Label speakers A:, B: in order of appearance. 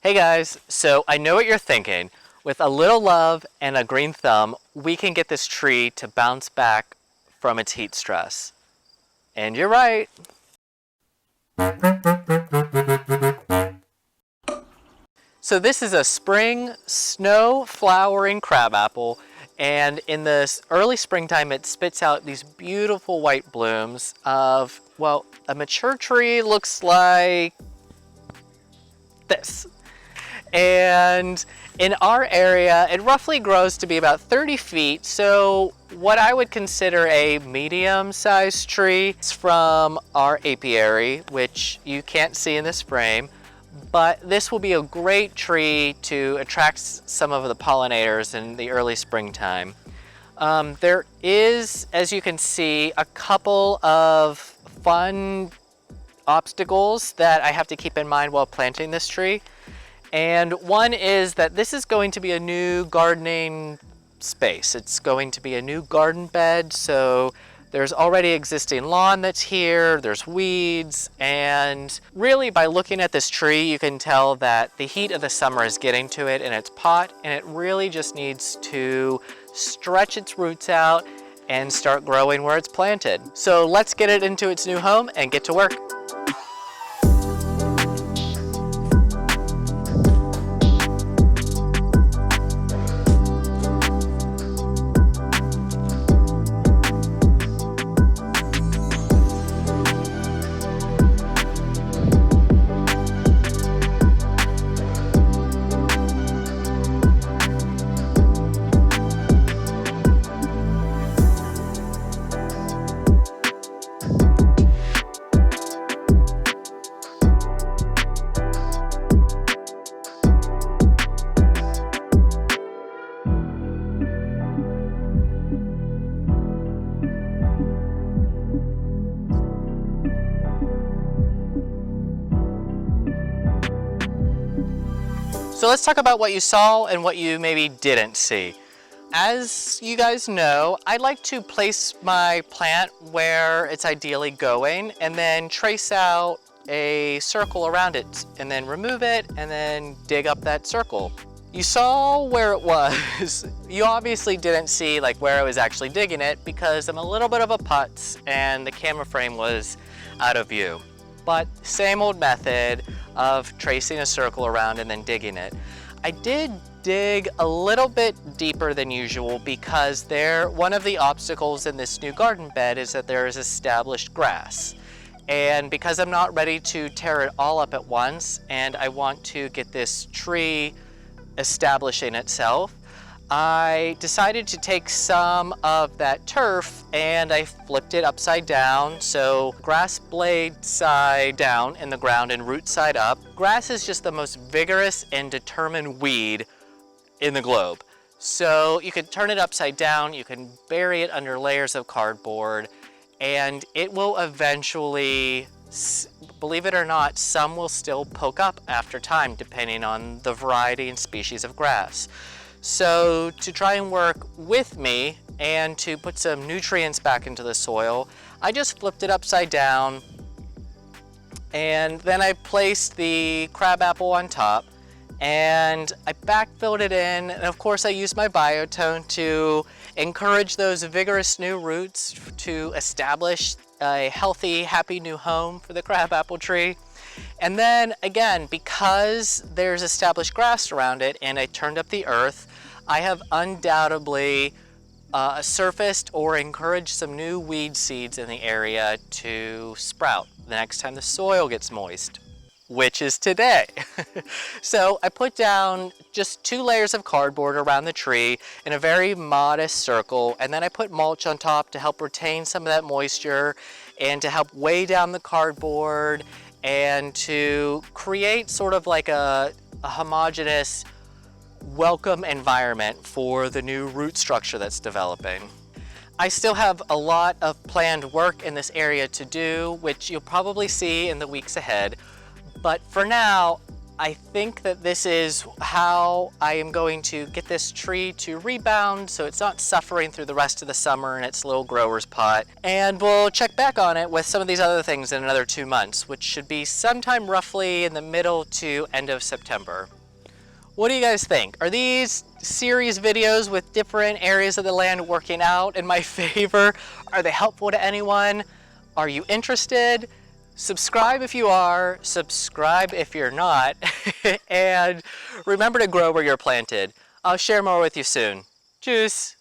A: Hey guys, so I know what you're thinking. With a little love and a green thumb, we can get this tree to bounce back from its heat stress. And you're right. So this is a spring snow-flowering crabapple, and in the early springtime it spits out these beautiful white blooms of, well, a mature tree looks like this. And in our area, it roughly grows to be about 30 feet. So what I would consider a medium-sized tree. It's from our apiary, which you can't see in this frame, but this will be a great tree to attract some of the pollinators in the early springtime. There is, as you can see, a couple of fun obstacles that I have to keep in mind while planting this tree. And one is that this is going to be a new gardening space. It's going to be a new garden bed, so there's already existing lawn that's here, there's weeds, and really by looking at this tree you can tell that the heat of the summer is getting to it in its pot, and it really just needs to stretch its roots out and start growing where it's planted. So let's get it into its new home and get to work. So let's talk about what you saw and what you maybe didn't see. As you guys know, I like to place my plant where it's ideally going and then trace out a circle around it and then remove it and then dig up that circle. You saw where it was. You obviously didn't see like where I was actually digging it because I'm a little bit of a putz and the camera frame was out of view. But same old method of tracing a circle around and then digging it. I did dig a little bit deeper than usual because one of the obstacles in this new garden bed is that there is established grass. And because I'm not ready to tear it all up at once and I want to get this tree establishing itself, I decided to take some of that turf and I flipped it upside down. So grass blade side down in the ground and root side up. Grass is just the most vigorous and determined weed in the globe. So you can turn it upside down, you can bury it under layers of cardboard, and it will eventually, believe it or not, some will still poke up after time depending on the variety and species of grass. So to try and work with me and to put some nutrients back into the soil, I just flipped it upside down and then I placed the crabapple on top and I backfilled it in, and of course I used my biotone to encourage those vigorous new roots to establish a healthy, happy new home for the crabapple tree. And then again, because there's established grass around it and I turned up the earth, I have undoubtedly surfaced or encouraged some new weed seeds in the area to sprout the next time the soil gets moist, which is today. So I put down just 2 layers of cardboard around the tree in a very modest circle, and then I put mulch on top to help retain some of that moisture and to help weigh down the cardboard and to create sort of like a homogeneous welcome environment for the new root structure that's developing. I still have a lot of planned work in this area to do, which you'll probably see in the weeks ahead. But for now, I think that this is how I am going to get this tree to rebound so it's not suffering through the rest of the summer in its little grower's pot. And we'll check back on it with some of these other things in another 2 months, which should be sometime roughly in the middle to end of September. What do you guys think? Are these series videos with different areas of the land working out in my favor? Are they helpful to anyone? Are you interested? Subscribe if you are, subscribe if you're not, and remember to grow where you're planted. I'll share more with you soon. Tschüss!